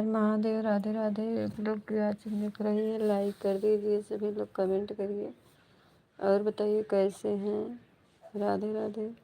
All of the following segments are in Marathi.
महादेव, राधे राधे। एक लोग की वाचिंग दिख रही है, लाइक कर दीजिए, सभी लोग कमेंट करिए और बताइए कैसे हैं। राधे राधे।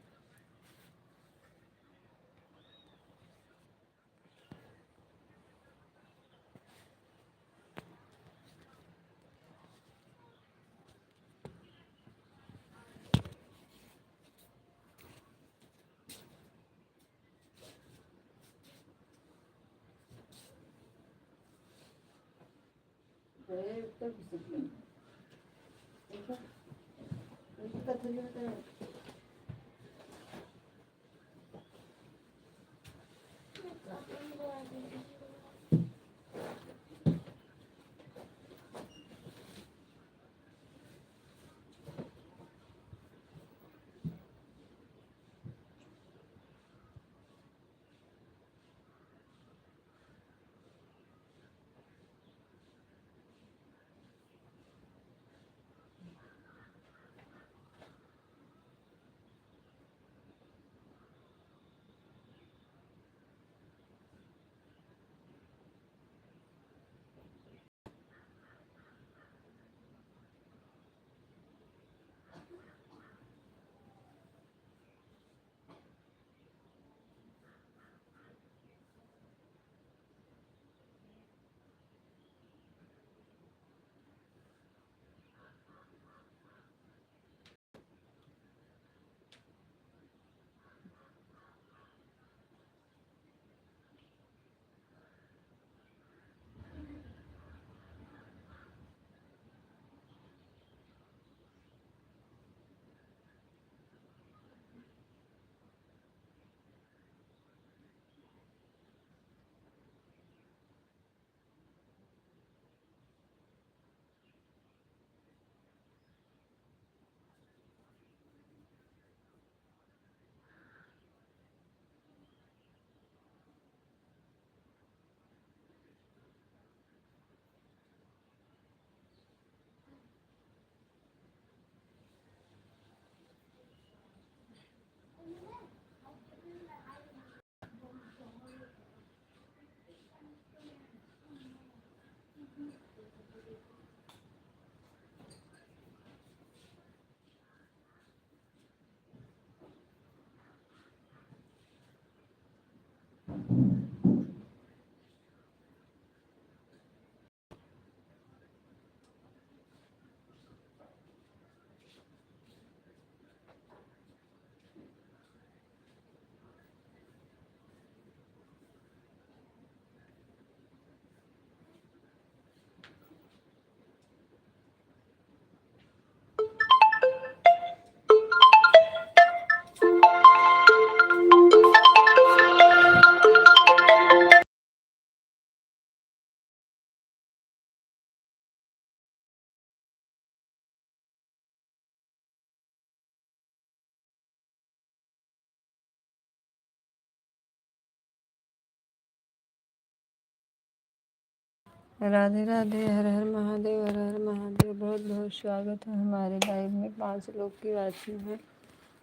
राधे राधे। हर हर महादेव, हर हर महादेव। बहुत बहुत स्वागत है हमारे लाइव में। 5 लोग की वाचिंग है,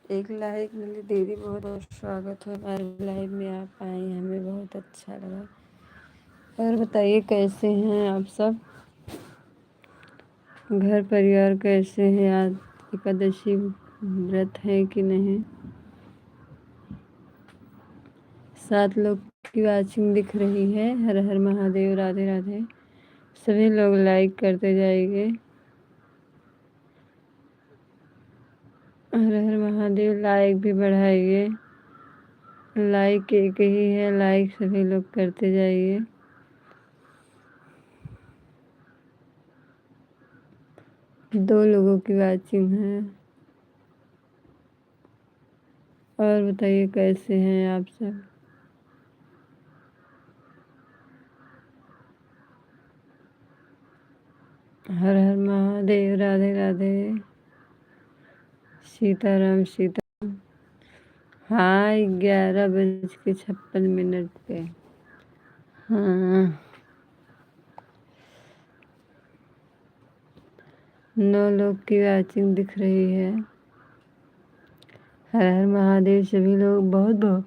एक लाइक मिली दीदी। बहुत बहुत स्वागत है हमारे लाइव में, आप आए, हमें बहुत अच्छा लगा। और बताइए कैसे हैं आप सब, घर परिवार कैसे हैं। आज एकादशी व्रत है कि नहीं। 7 लोग की वाचिंग दिख रही है। हर हर महादेव, राधे राधे। सभी लोग लाइक करते जाइए। हर हर महादेव। लाइक भी बढ़ाइए, लाइक एक ही है, लाइक सभी लोग करते जाइए। दो लोगों की वाचिंग है। और बताइए कैसे हैं आप सब। हर हर महादेव, राधे राधे। सीताराम सीताराम। हाँ, 11:56 पे। हाँ, 9 लोग की वाचिंग दिख रही है। हर हर महादेव। सभी लोग बहुत बहुत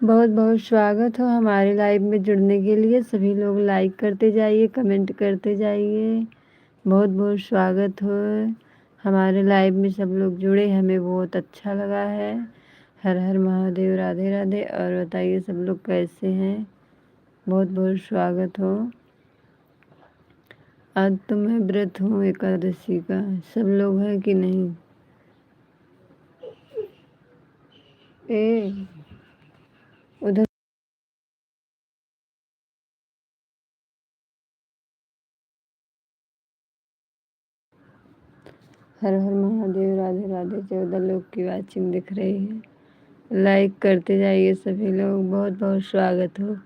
बहुत बहुत स्वागत हो हमारे लाइव में जुड़ने के लिए। सभी लोग लाइक करते जाइए, कमेंट करते जाइए। बहुत बहुत स्वागत हो हमारे लाइव में। सब लोग जुड़े, हमें बहुत अच्छा लगा है। हर हर महादेव, राधे राधे। और बताइए सब लोग कैसे हैं। बहुत बहुत स्वागत हो। आज तो मैं व्रत हूँ एकादशी का। सब लोग हैं कि नहीं? ए उधर हर हर महादेव, राधे राधे। 14 लोग की वाचिंग दिख रही है। लाइक करते जाइए सभी लोग। बहुत बहुत स्वागत हो।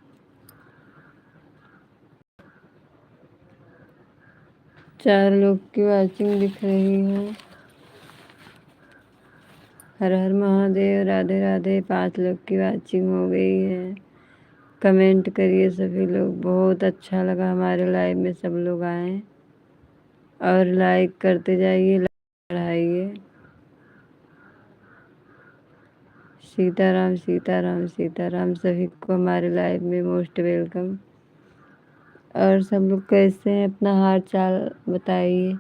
4 लोग की वाचिंग दिख रही है। हर हर महादेव, राधे राधे। 5 लोग की वाचिंग हो गई है। कमेंट करिए सभी लोग। बहुत अच्छा लगा हमारे लाइव में सब लोग आए। और लाइक करते जाइए, बढ़ाइए। सीताराम सीताराम सीताराम। सभी को हमारे लाइव में मोस्ट वेलकम। और सब लोग कैसे हैं, अपना हाल चाल बताइए।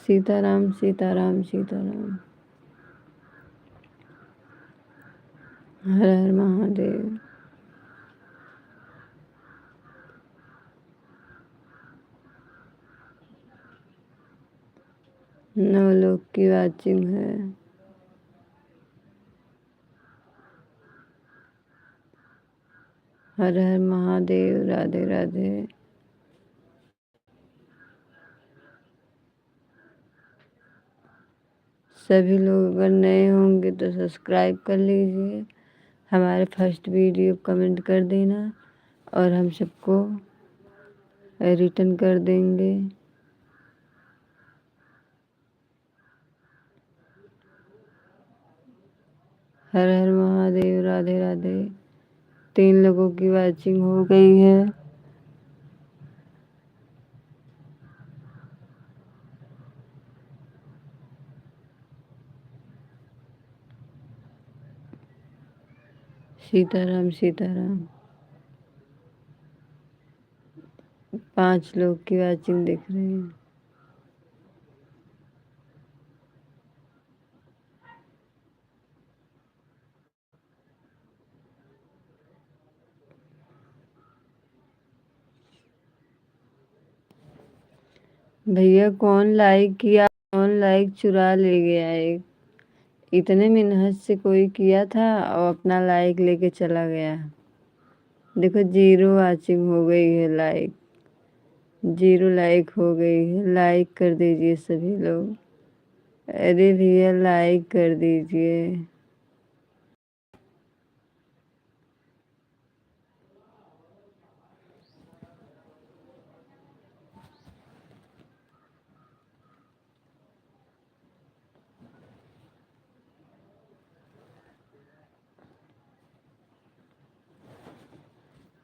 सीताराम सीताराम सीताराम। हर हर महादेव। नौ लोग की वाचिंग है। हर हर महादेव, राधे राधे। सभी लोग अगर नए होंगे तो सब्सक्राइब कर लीजिए। हमारे फर्स्ट वीडियो कमेंट कर देना और हम सबको रिटर्न कर देंगे। हर हर महादेव, राधे राधे। 3 लोगों की वाचिंग हो गई है। सीताराम सीताराम। 5 लोग की वाचिंग दिख रही है। भैया कौन लाइक किया, कौन लाइक चुरा ले गया? एक इतने मेहनत से कोई किया था और अपना लाइक लेके चला गया। देखो 0 वाचिंग हो गई है। लाइक 0 लाइक हो गई है। लाइक कर दीजिए सभी लोग। अरे भैया लाइक कर दीजिए।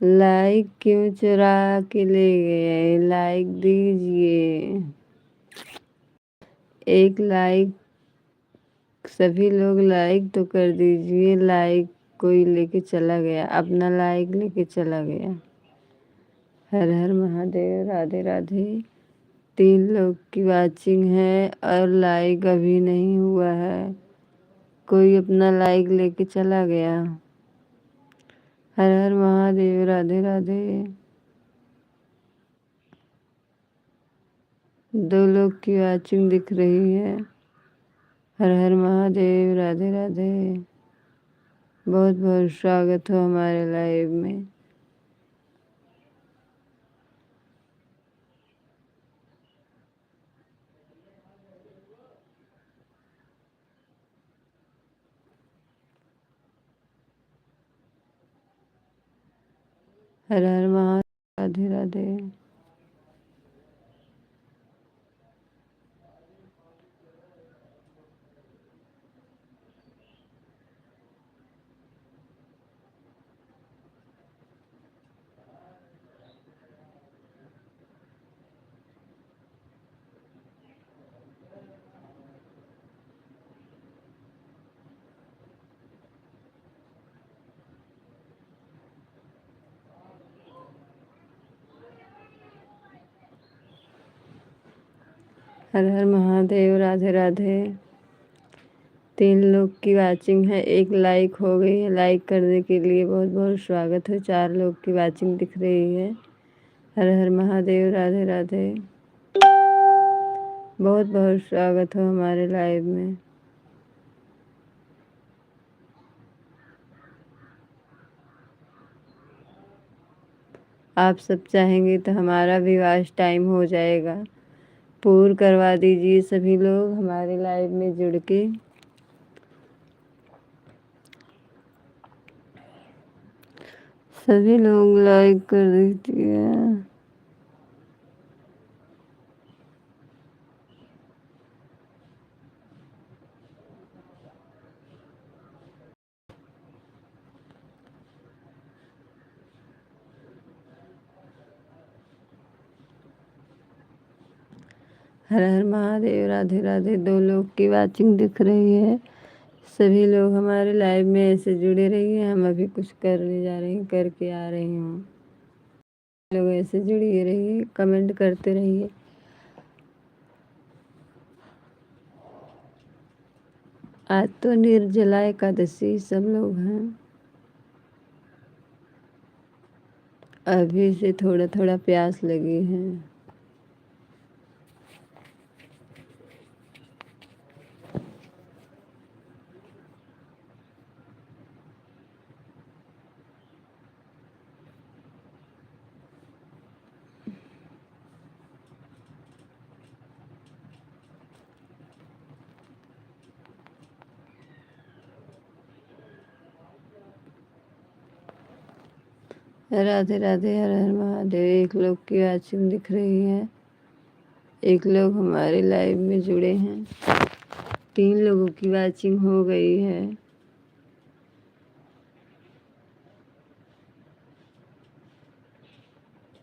लाइक क्यों चुरा के ले गए? लाइक दीजिए। एक लाइक। सभी लोग लाइक तो कर दीजिए। लाइक कोई लेके चला गया, अपना लाइक लेके चला गया। हर हर महादेव, राधे राधे। 3 लोग की वाचिंग है और लाइक अभी नहीं हुआ है। कोई अपना लाइक लेके चला गया। हर हर महादेव, राधे राधे। 2 लोग की वाचिंग दिख रही है। हर हर महादेव, राधे राधे। बहुत बहुत स्वागत हो हमारे लाइव में। हर हर महादेव, राधे राधे। हर हर महादेव। राधे राधे। 3 लोग की वाचिंग है, 1 लाइक हो गई है। लाइक करने के लिए बहुत बहुत स्वागत है। 4 लोग की वाचिंग दिख रही है। हर हर महादेव। राधे राधे। बहुत बहुत स्वागत हो हमारे लाइव में। आप सब चाहेंगे तो हमारा भी वॉच टाइम हो जाएगा। पूर्ण करवा दीजिए सभी लोग हमारे लाइव में जुड़ के। सभी लोग लाइक कर दीजिए। हर हर महादेव। राधे राधे। 2 लोग की वाचिंग दिख रही है। सभी लोग हमारे लाइव में ऐसे जुड़े रहिए। हम अभी कुछ करने जा रहे हैं, करके आ रही हूँ। लोग ऐसे जुड़िए रहिए, कमेंट करते रहिए। आज तो निर्जला एकादशी सब लोग हैं। अभी से थोड़ा थोड़ा प्यास लगी है। राधे राधे। हर हर महादेव। 1 लोग की वाचिंग दिख रही है। 1 लोग हमारे लाइव में जुड़े हैं। 3 लोगों की वाचिंग हो गई है।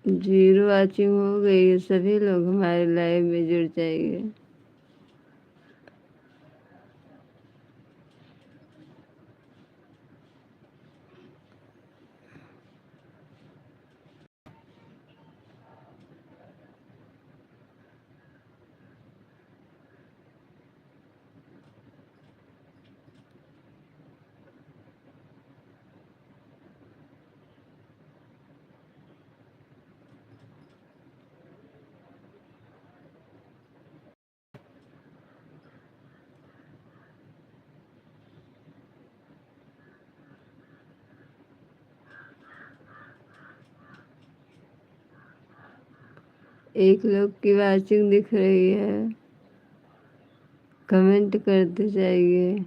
0 वाचिंग हो गई है। सभी लोग हमारे लाइव में जुड़ जाइए। एक लोग की वाचिंग दिख रही है। कमेंट करते जाइए।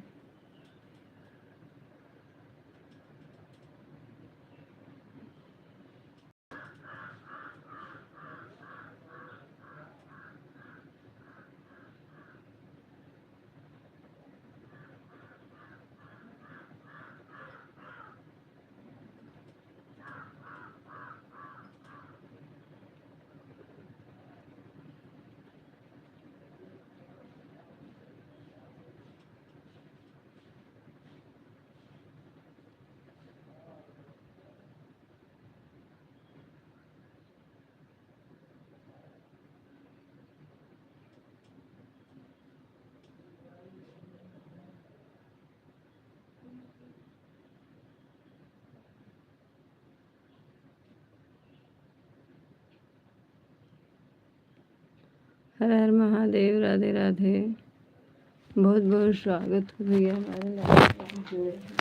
हर हर महादेव। राधे राधे। बहुत बहुत स्वागत हो भैया हमारे लाइव में जुड़े हैं।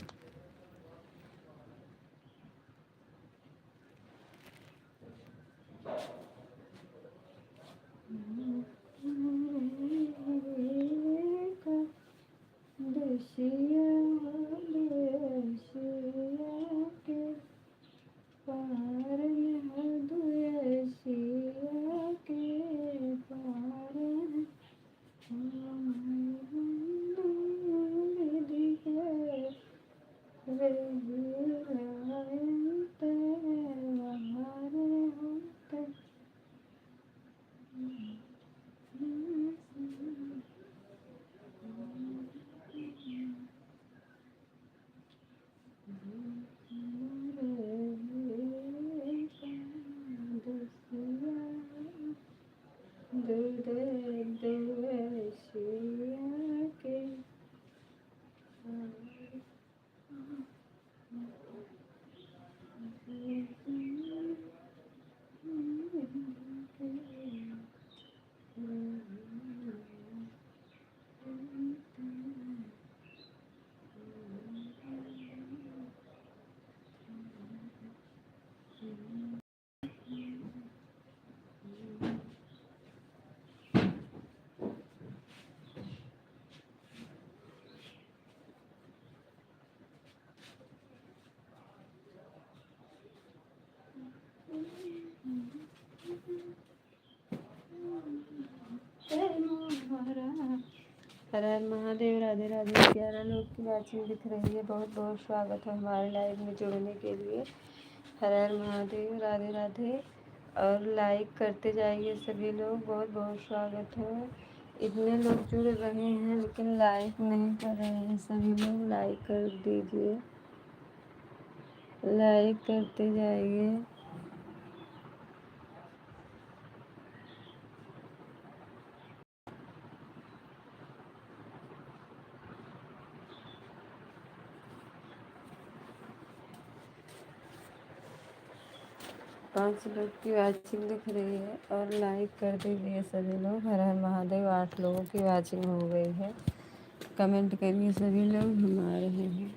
हर हर महादेव। राधे राधे। 11 लोग की वाचिंग दिख रही है। बहुत बहुत स्वागत है हमारे लाइव में जुड़ने के लिए। हर हर महादेव। राधे राधे। और लाइक करते जाइए सभी लोग। बहुत बहुत स्वागत है। इतने लोग जुड़ रहे हैं लेकिन लाइक नहीं कर रहे हैं। सभी लोग लाइक कर दीजिए, लाइक करते जाइए। 5 लोग की वाचिंग दिख रही है और लाइक कर दीजिए सभी लोग। हर हर महादेव। 8 लोगों की वाचिंग हो गई है। कमेंट करिए सभी लोग, हम आ रहे हैं।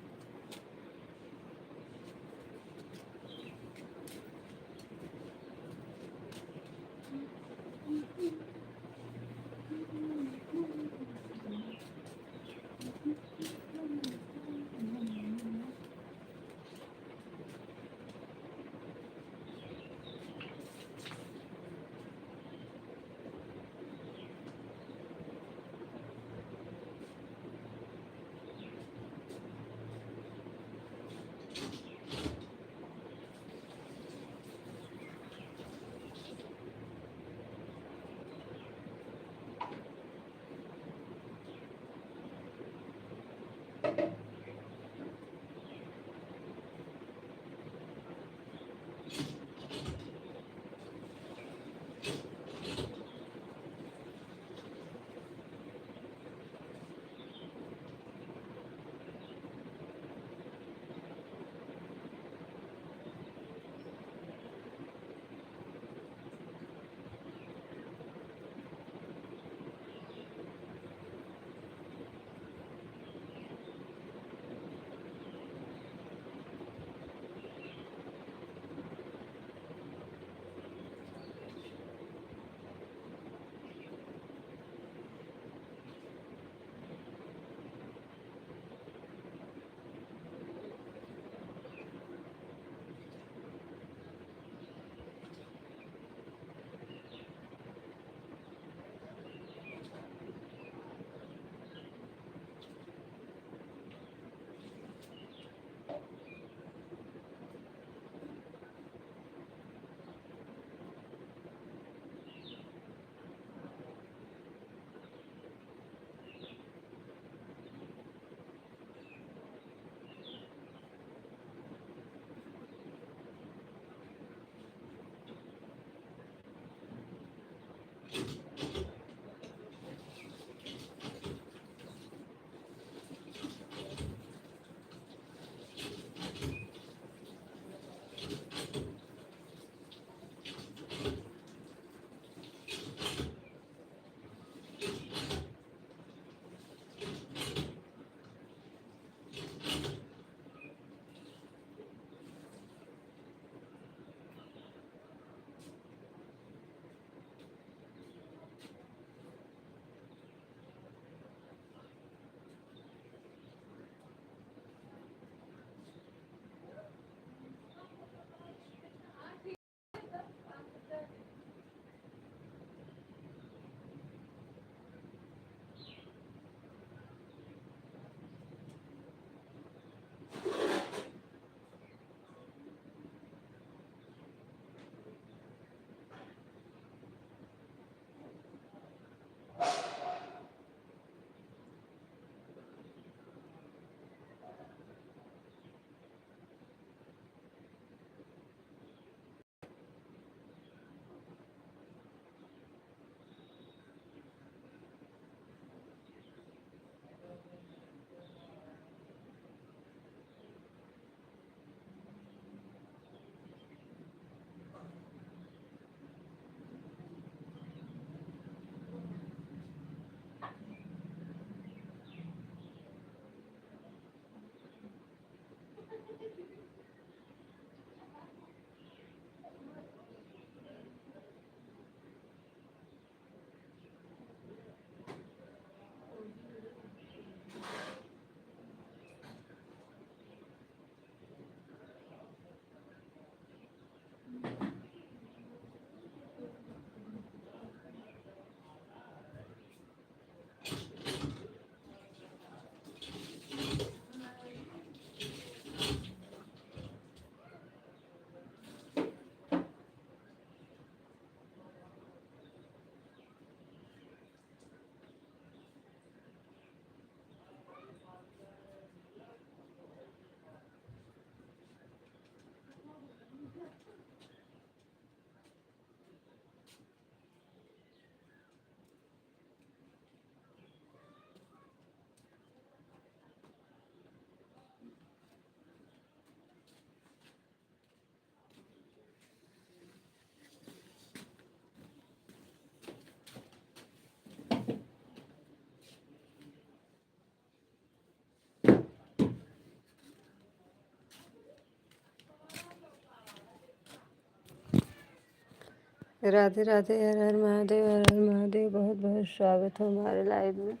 राधे राधे, हर हर महादेव, हर हर महादेव। बहुत बहुत स्वागत है हमारे लाइव में।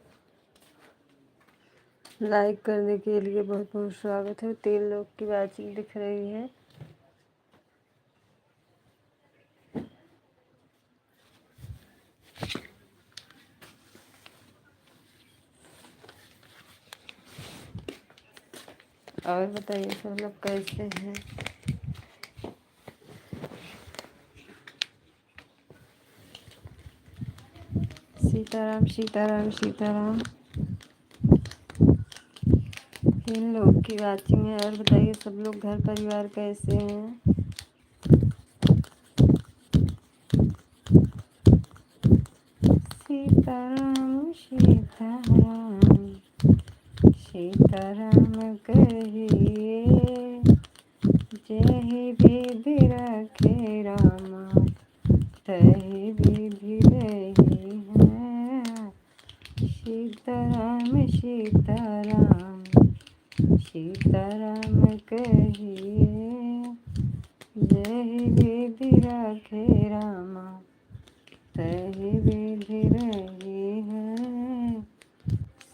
लाइक करने के लिए बहुत बहुत स्वागत है। 3 लोग की वाचिंग दिख रही है। और बताइए सब लोग कैसे हैं? सीताराम सीताराम सीताराम। 3 लोग की वाचिंग है। और बताइए सब लोग घर परिवार कैसे हैं? सीताराम सीताराम सीताराम कहिए, जय विधि रखे रामा, तहि विधि रही है। सीताराम सीताराम सीताराम कहिए, जय विधि रखे रामा, तहि विधि रही है।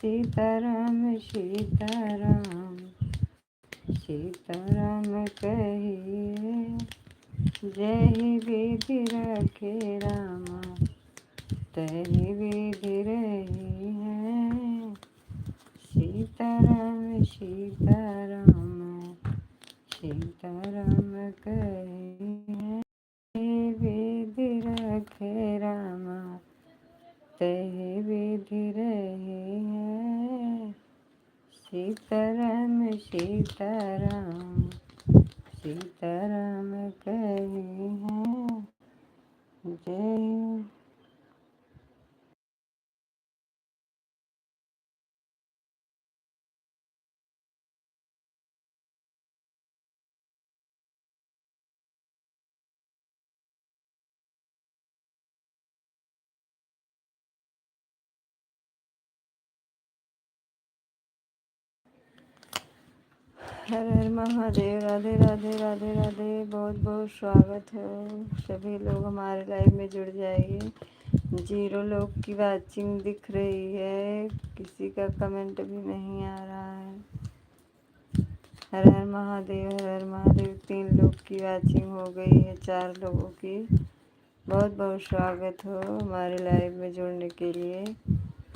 सीताराम सीताराम सीताराम कहिए, जय विधि रखे रामा, तहि विधि रही है। सीताराम सीताराम सीताराम कहिए, विधि रखे रामा, तहि विधि रही है। सीताराम सीताराम सीताराम कहिए, जय। हर हर महादेव। राधे राधे राधे राधे। बहुत बहुत स्वागत है। सभी लोग हमारे लाइव में जुड़ जाइए। 0 लोग की वाचिंग दिख रही है। किसी का कमेंट भी नहीं आ रहा है। हर हर महादेव, हर हर महादेव। 3 लोग की वाचिंग हो गई है, 4 लोगों की। बहुत बहुत स्वागत हो हमारे लाइव में जुड़ने के लिए।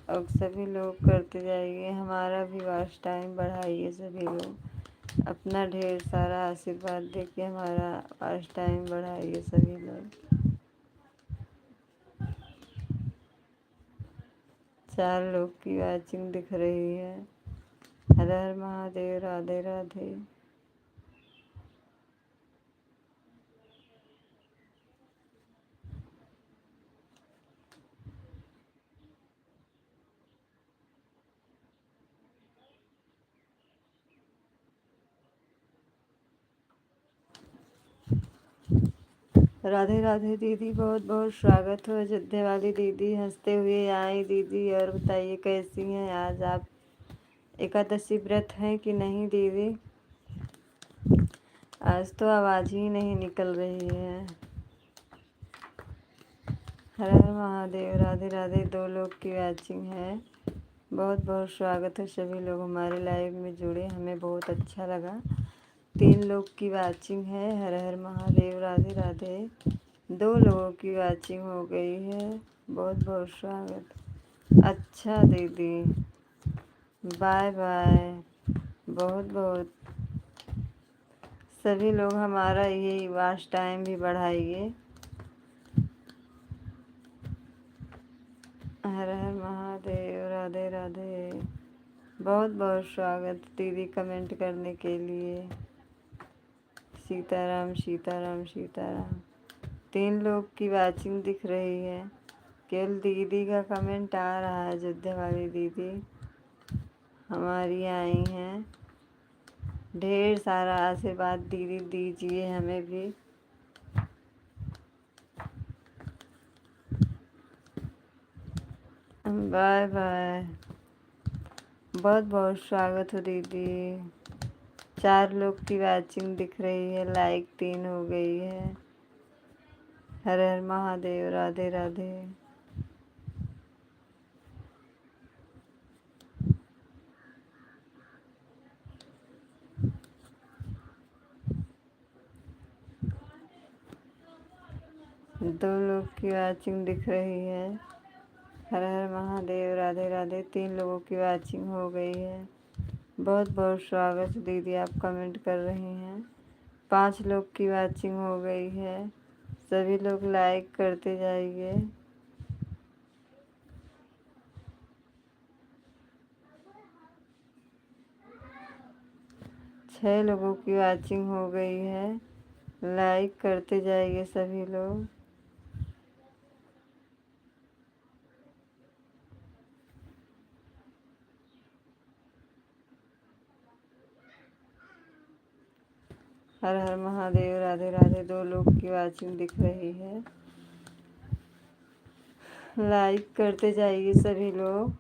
और सभी लोग करते जाइए, हमारा भी वॉच टाइम बढ़ाइए। सभी लोग अपना ढेर सारा आशीर्वाद दे के हमारा वॉच टाइम बढ़ाइए सभी लोग। 4 लोग की वाचिंग दिख रही है। हर हर महादेव। राधे राधे। राधे राधे दीदी। बहुत बहुत स्वागत हो। अयोध्या वाली दीदी हंसते हुए आई दीदी। और बताइए कैसी हैं? आज आप एकादशी व्रत हैं कि नहीं दीदी? आज तो आवाज़ ही नहीं निकल रही है। हर हर महादेव। राधे राधे। 2 लोग की वाचिंग है। बहुत बहुत स्वागत है। सभी लोग हमारे लाइव में जुड़े, हमें बहुत अच्छा लगा। 3 लोग की वाचिंग है। हर हर महादेव। राधे राधे। 2 लोगों की वाचिंग हो गई है। बहुत बहुत स्वागत। अच्छा दीदी, बाय बाय। बहुत बहुत सभी लोग हमारा ये वॉच टाइम भी बढ़ाइए। हर हर महादेव। राधे राधे। बहुत बहुत स्वागत दीदी कमेंट करने के लिए। सीताराम सीताराम सीताराम। 3 लोग की वाचिंग दिख रही है। केवल दीदी का कमेंट आ रहा है। अयोध्या वाली दीदी हमारी आई हैं। ढेर सारा आशीर्वाद दीदी दीजिए हमें भी। Bye bye. बहुत बहुत स्वागत हो दीदी। 4 लोग की वाचिंग दिख रही है। लाइक 3 हो गई है। हर हर महादेव। राधे राधे। दो लोग की वाचिंग दिख रही है। हर हर महादेव। राधे राधे। 3 लोगों की वाचिंग हो गई है। बहुत बहुत स्वागत दीदी, आप कमेंट कर रही हैं। 5 लोग की वाचिंग हो गई है। सभी लोग लाइक करते जाइए। 6 लोगों की वाचिंग हो गई है। लाइक करते जाइए सभी लोग। हर हर महादेव। राधे राधे। 2 लोग की वाचिंग दिख रही है। लाइक करते जाइए सभी लोग।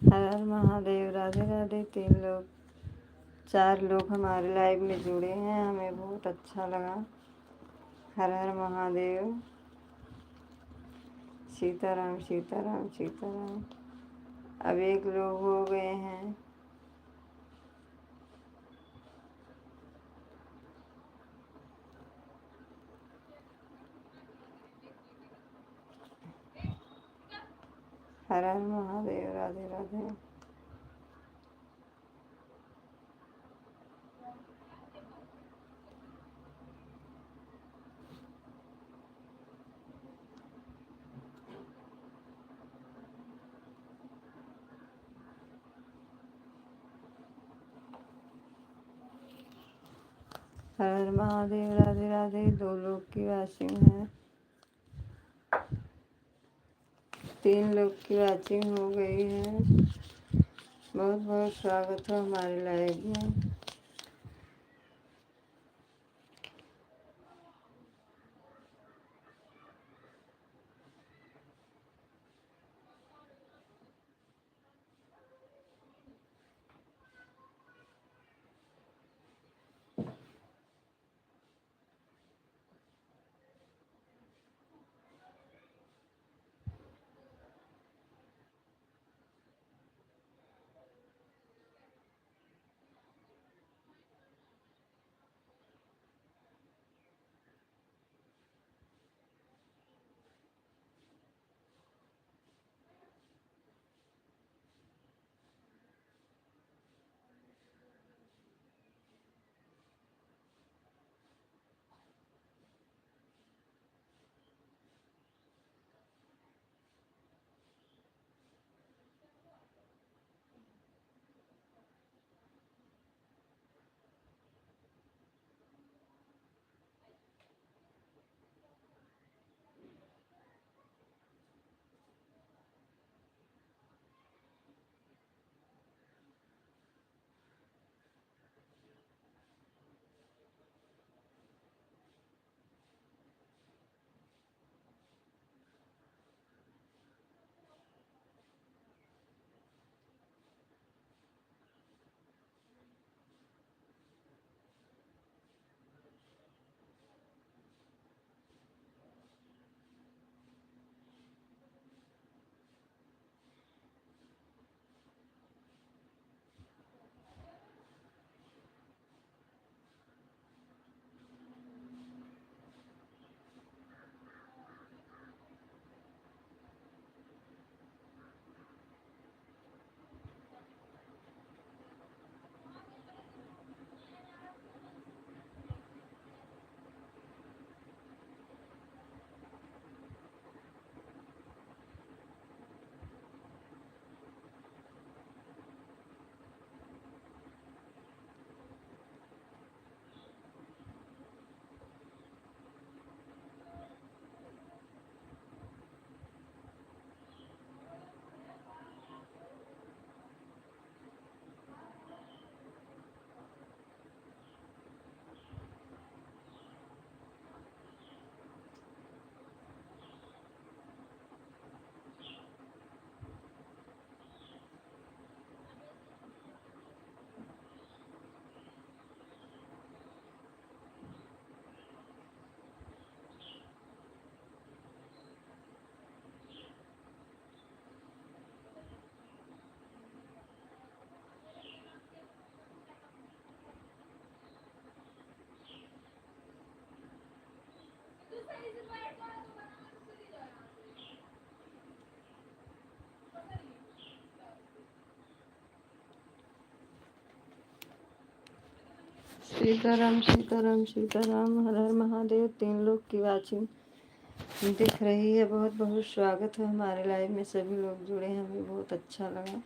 हर हर महादेव। राधे राधे। 3 लोग 4 लोग हमारे लाइव में जुड़े हैं, हमें बहुत अच्छा लगा। हर हर महादेव। सीताराम सीताराम सीताराम। अब 1 लोग हो गए हैं। हर हर महादेव। राधे राधे। हर हर महादेव। राधे राधे। 2 लोग की वाचिंग है। 3 लोग की वाचिंग हो गई है। बहुत बहुत स्वागत हो हमारे लाइव में। सीताराम सीताराम सीताराम। हर हर महादेव। 3 लोग की वाचिंग दिख रही है। बहुत बहुत स्वागत है हमारे लाइव में। सभी लोग जुड़े हैं, हमें बहुत अच्छा लगा।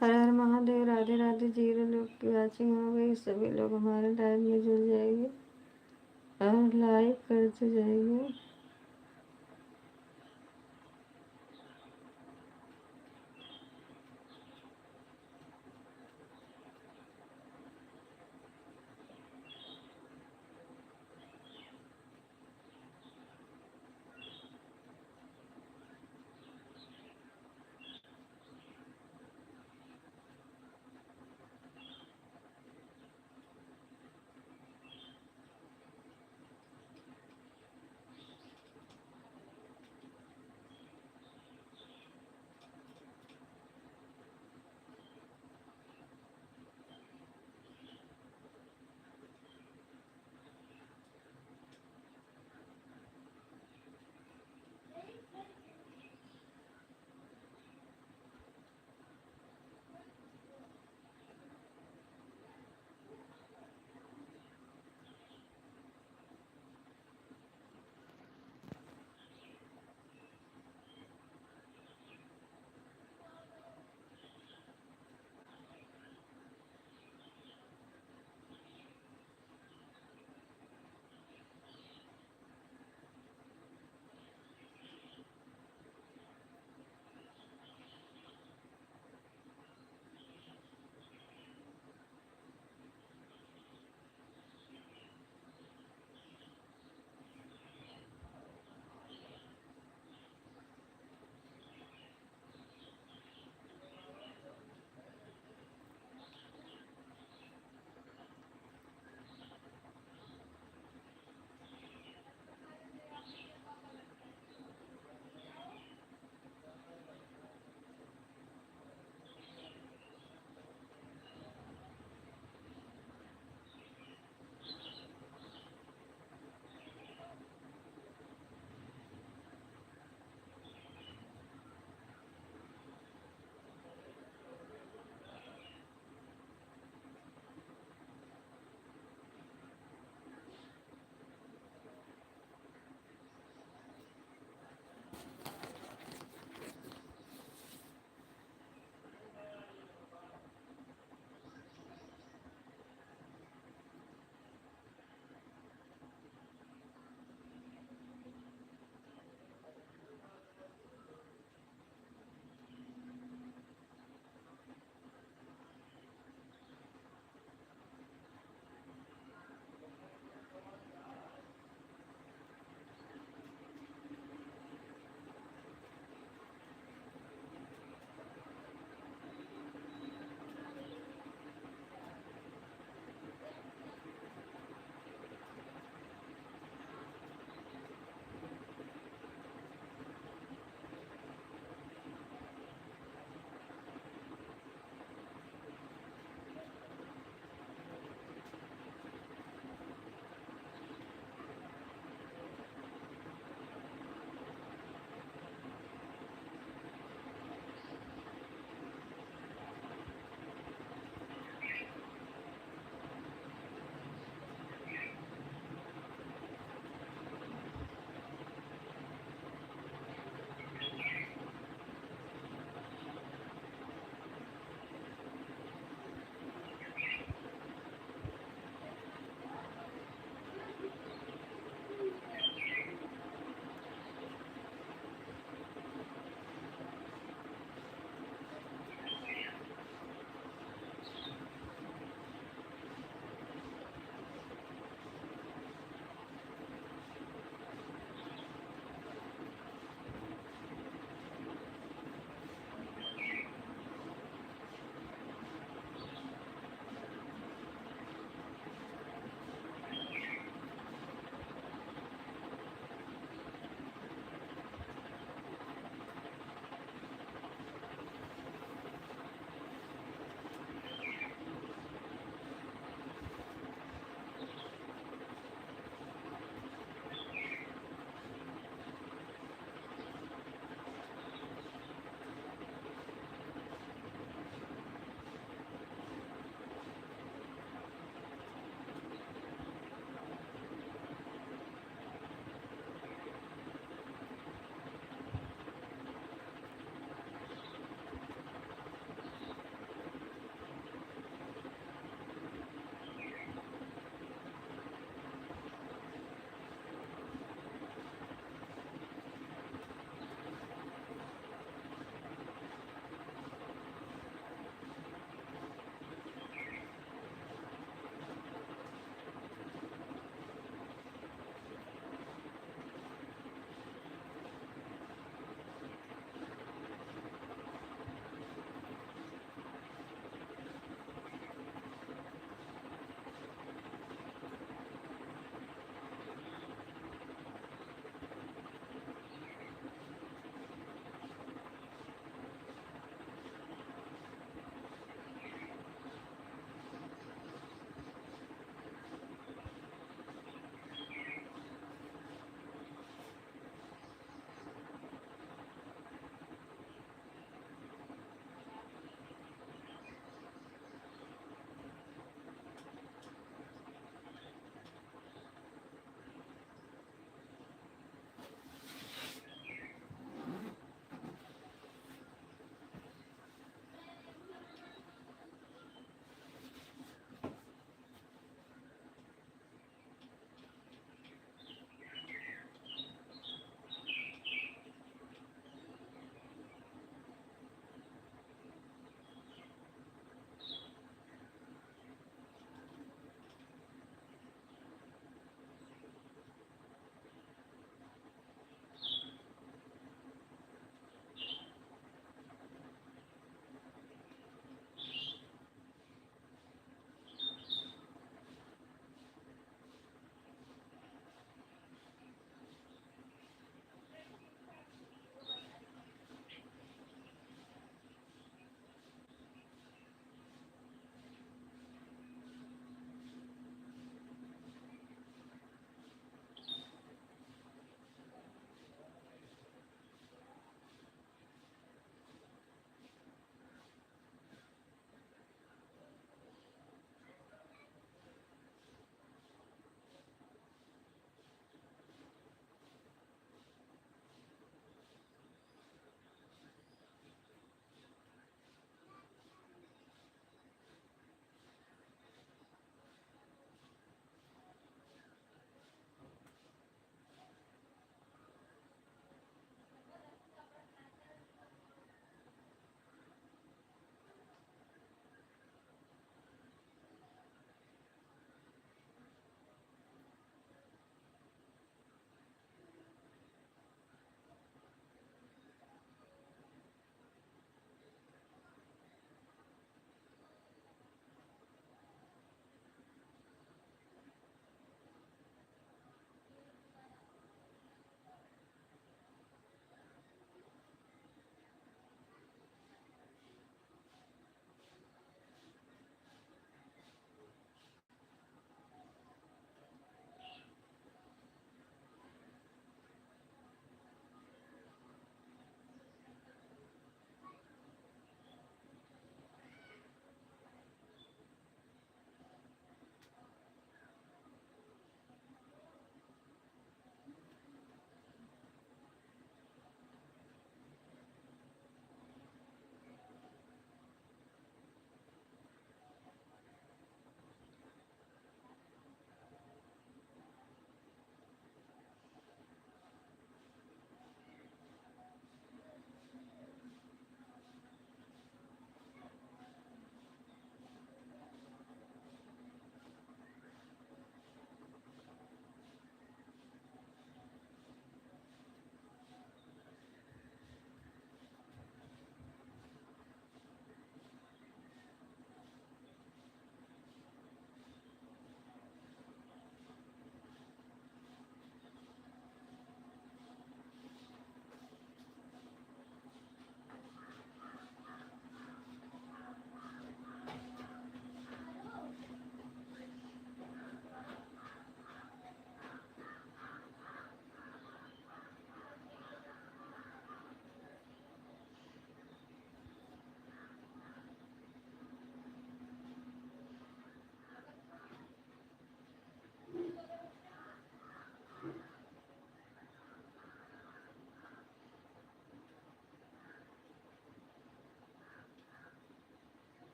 हर हर महादेव। राधे राधे। 0 लोग की वाचिंग हो गई। सभी लोग हमारे लाइव में जुड़ जाएंगे और लाइक करते जाएंगे।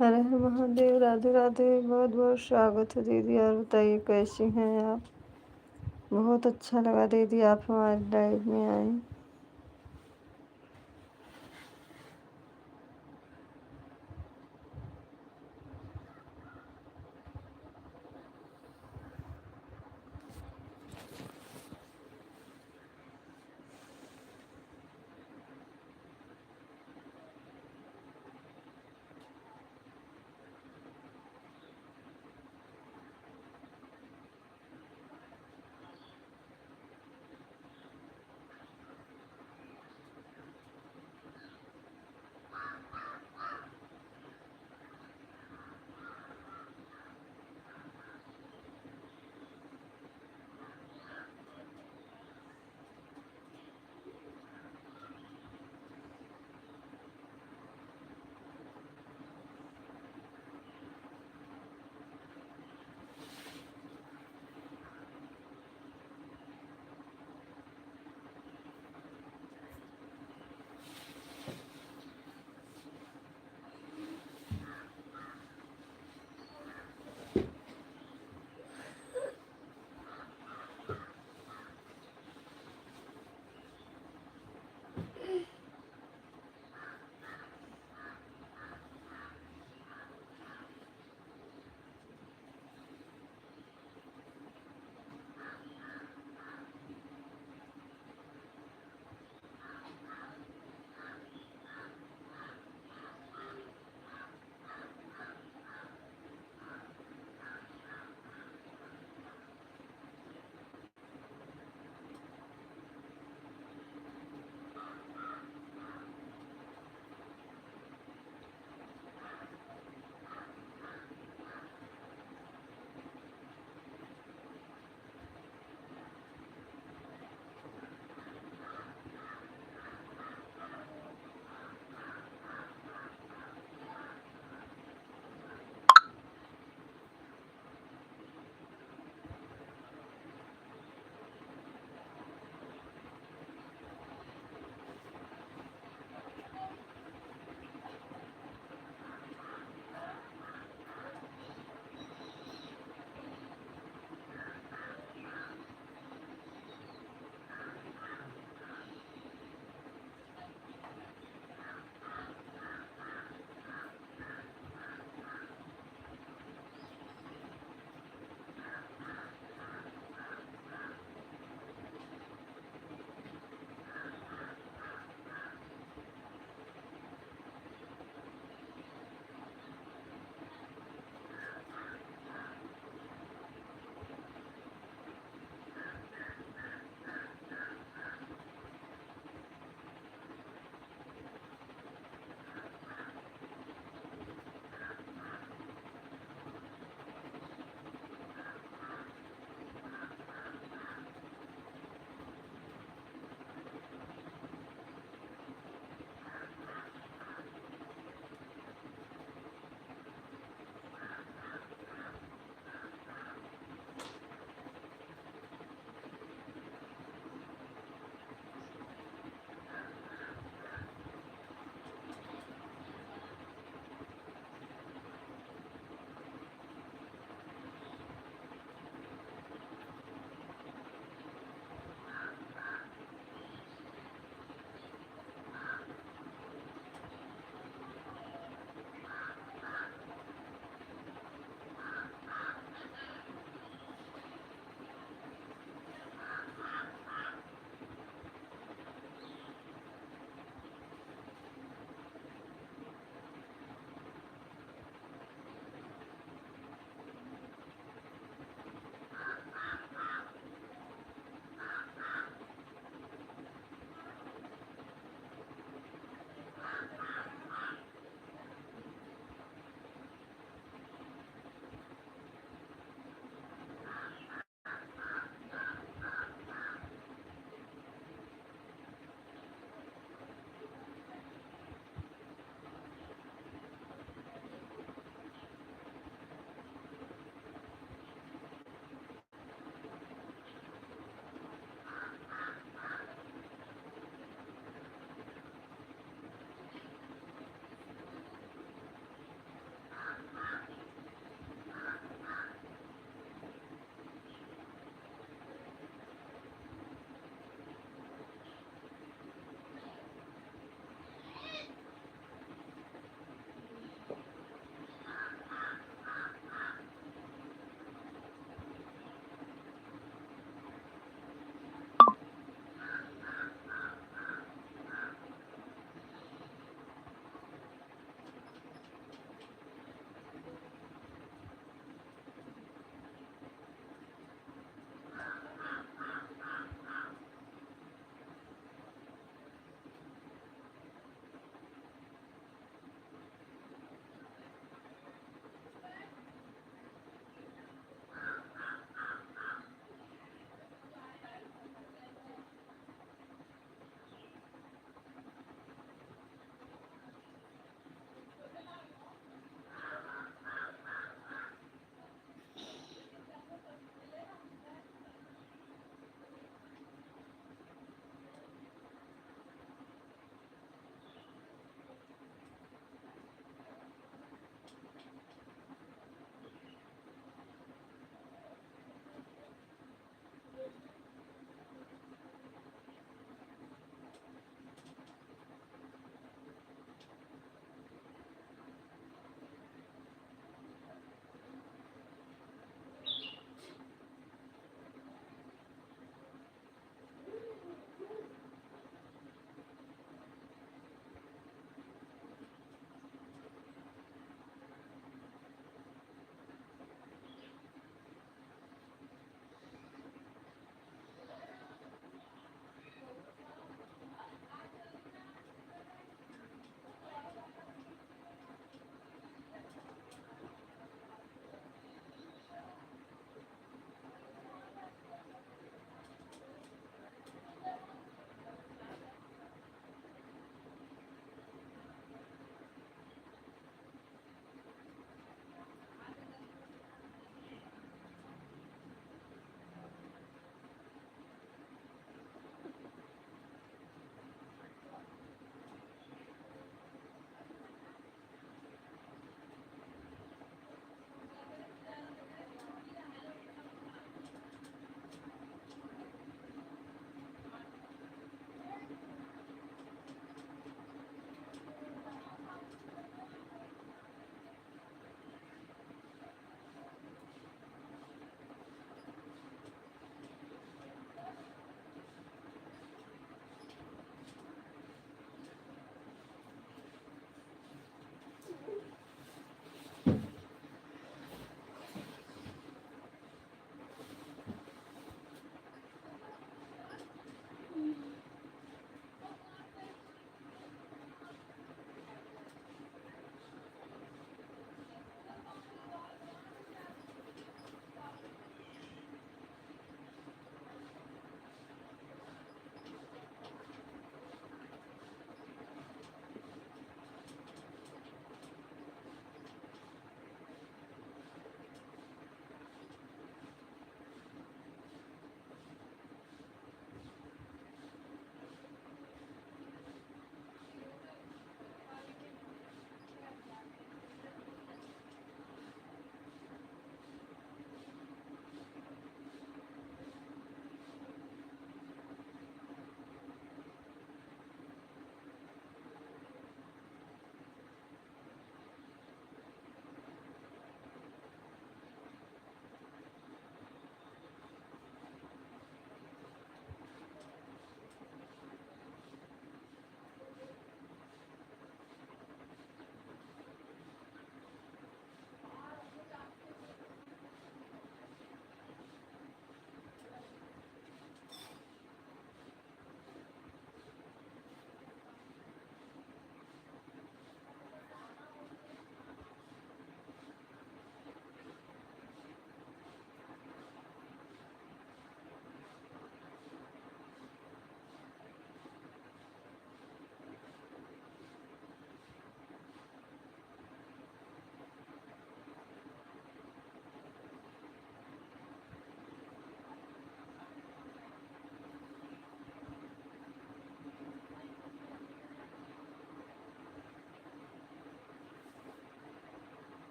हर हर महादेव। राधे राधे। बहुत बहुत स्वागत है दीदी। और बताइए कैसी हैं आप? बहुत अच्छा लगा दीदी आप हमारी लाइव में आए।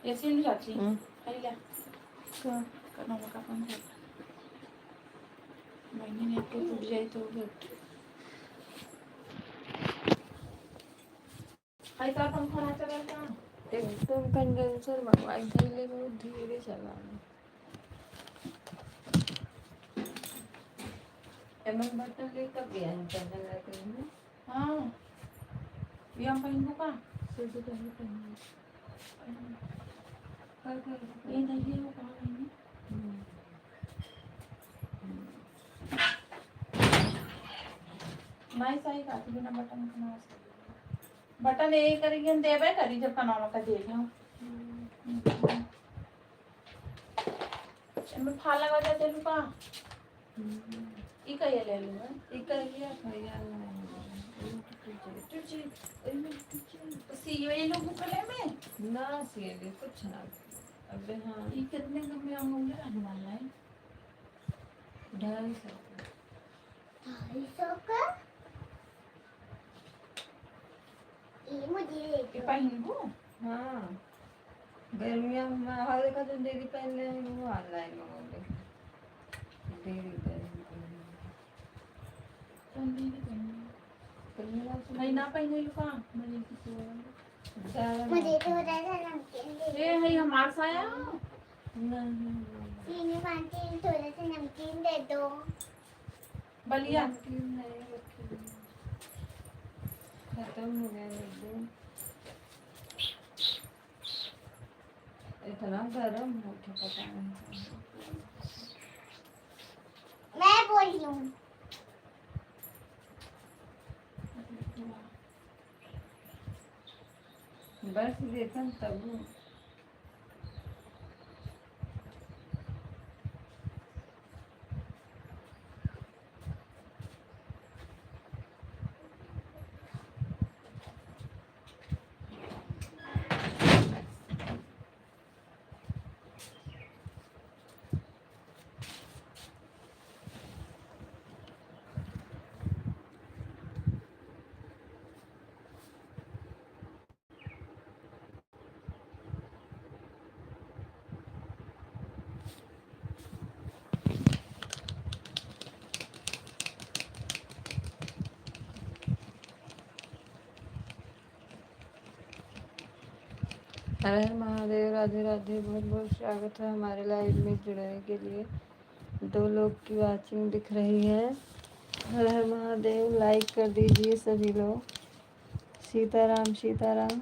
ऐसे नहीं जाती आइला का करना का अपन कर महीने नेट के टूट जाए तो फिर आई का पंखा ना चलता एकदम कंडेंसर मंगवाई थी ले बहुत धीरे चलाना एमन बटन ले कब गया है पहले लगे हैं हां ये हम पहनू का सिर्फ पहले पहले कर ये नहीं हो कहां नहीं नहीं सही का बिना बटन का बटन ए करिए देबे करी जब कनावा का दे लो मैं फाल लगा देते लुका ई कहिए ले लूं इकलिया भैया सी ये लोग बुकले में ना सीएली कुछ ना अबे हाँ ये कितने कम में होंगे रहने वाला है 250 250 का ये मुझे ये पहनबू हाँ गर्मियाँ में हर का जो देरी पहले वो ऑनलाइन मंगोगे देरी ठंडी की पहनबू नहीं ना पहने लुका मुझे किसी मुझे थोड़ा सा नमकीन दे ये है हमार साया नहीं चीनी पानी थोड़ा सा नमकीन दे दो बलिया नहीं रखी खत्म हो गया एकदम इतना गर्म हो तो पता नहीं मैं बोली हूँ बस देखन तब हर हर महादेव राधे राधे बहुत बहुत स्वागत है हमारे लाइव में जुड़ने के लिए 2 लोग की वाचिंग दिख रही है हर हर महादेव लाइक कर दीजिए सभी लोग सीताराम सीताराम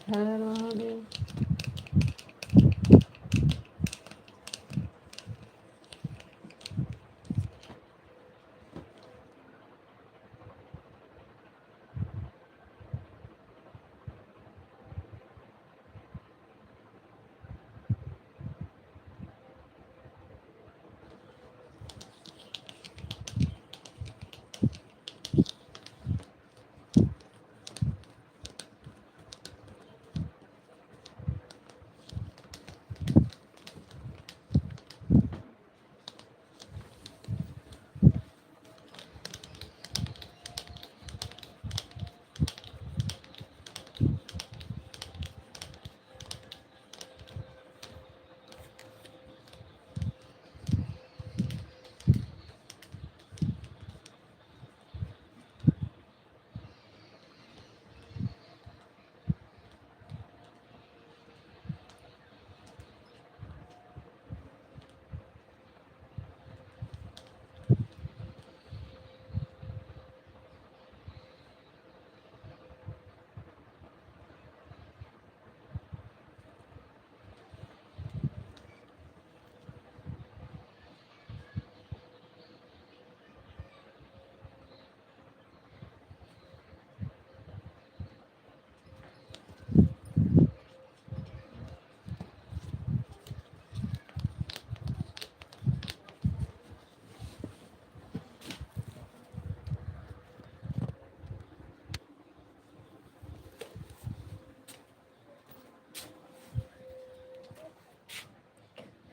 हर हर महादेव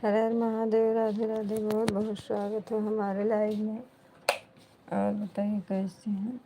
हर हर महादेव। राधे राधे। बहुत बहुत स्वागत है हमारे लाइव में। और बताइए कैसे हैं।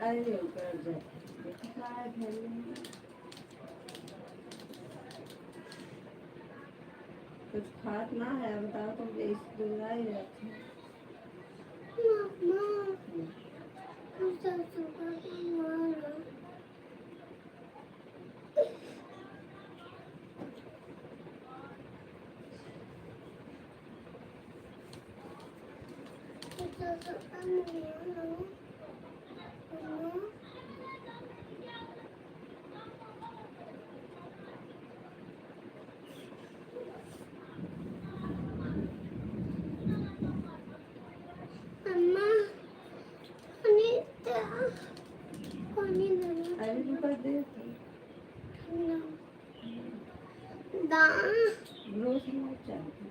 अरे ऊपर जाए कुछ खात ना है बताओ तुम इस दुनिया ही रहती है। अरे ऊपर दे रोज नहीं चाहिए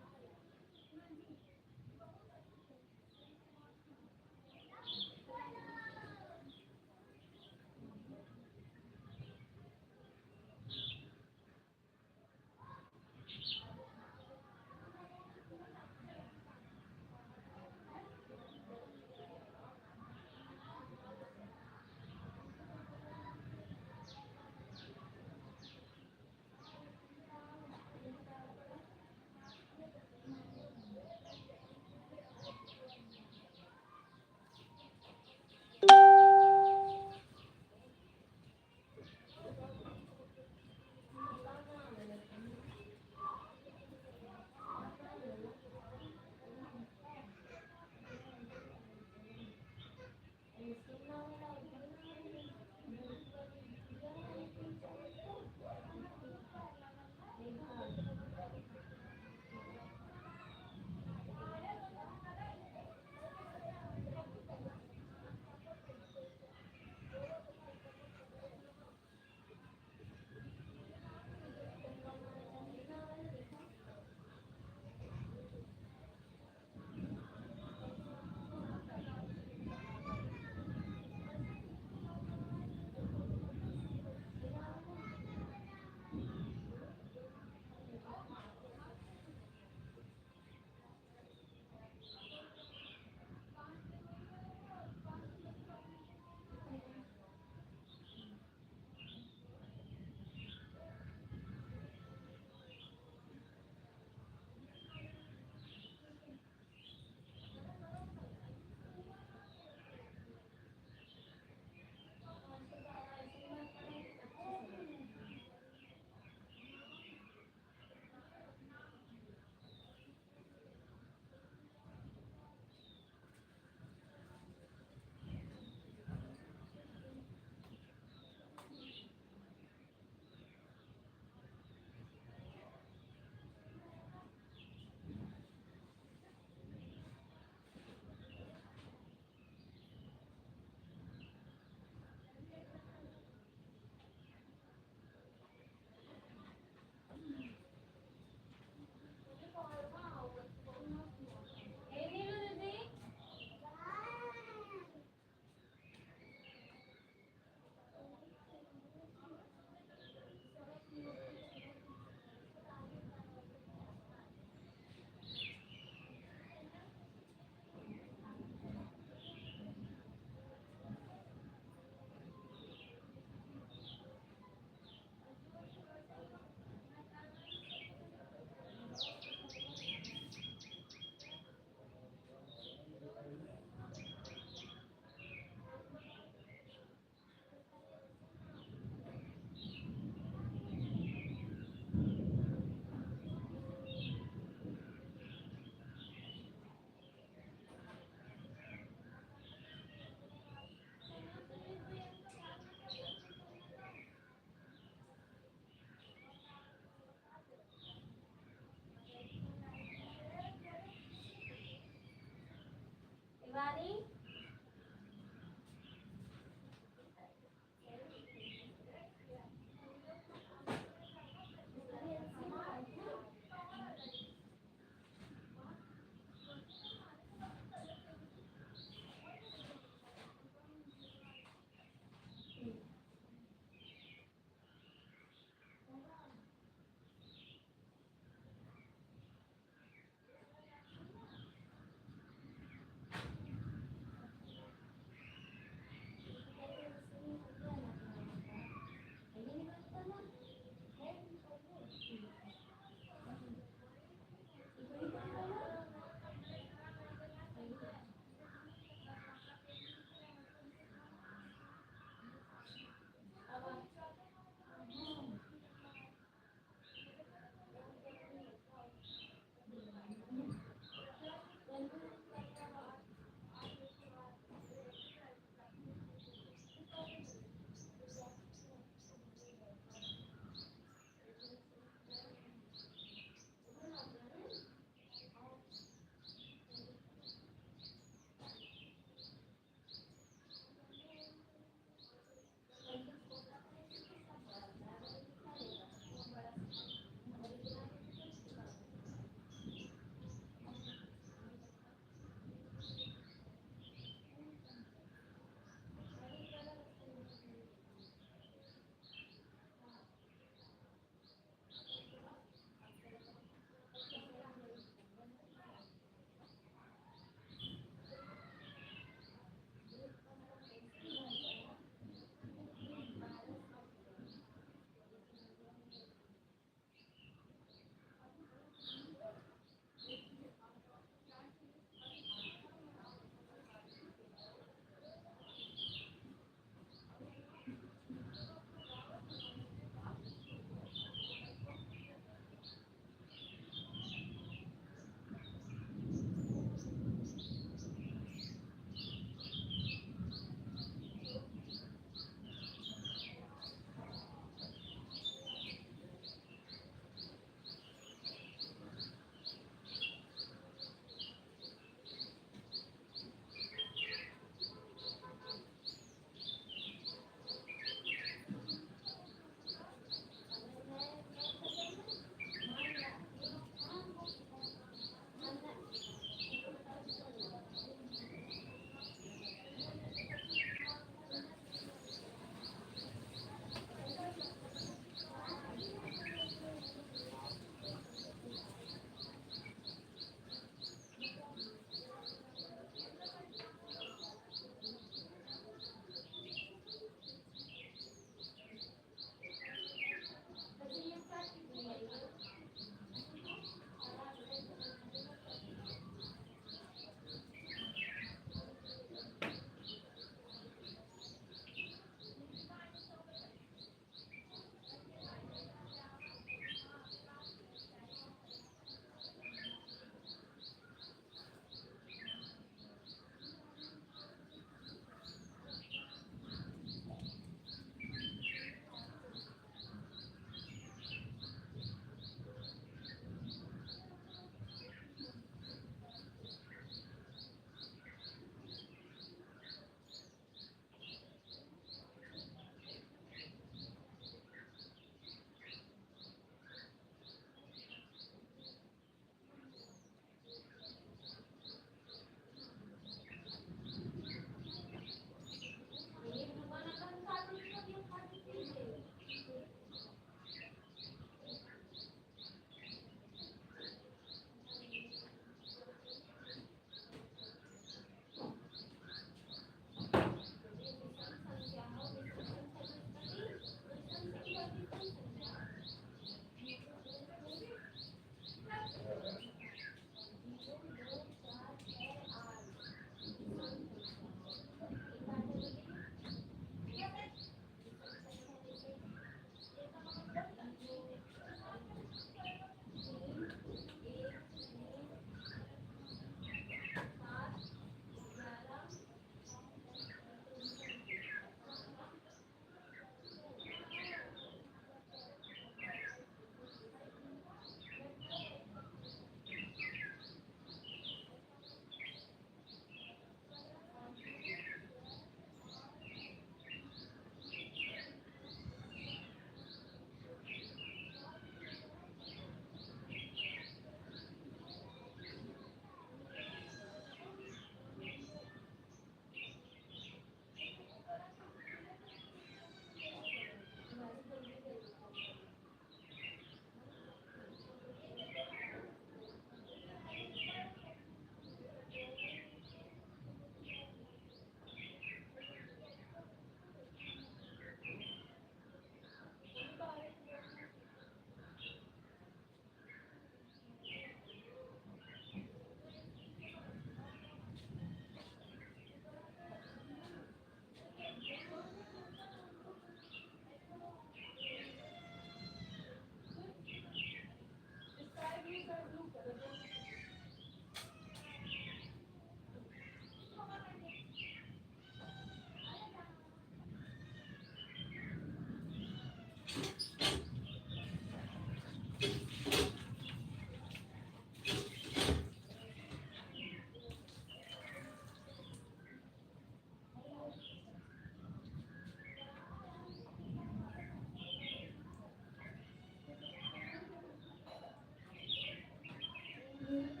दे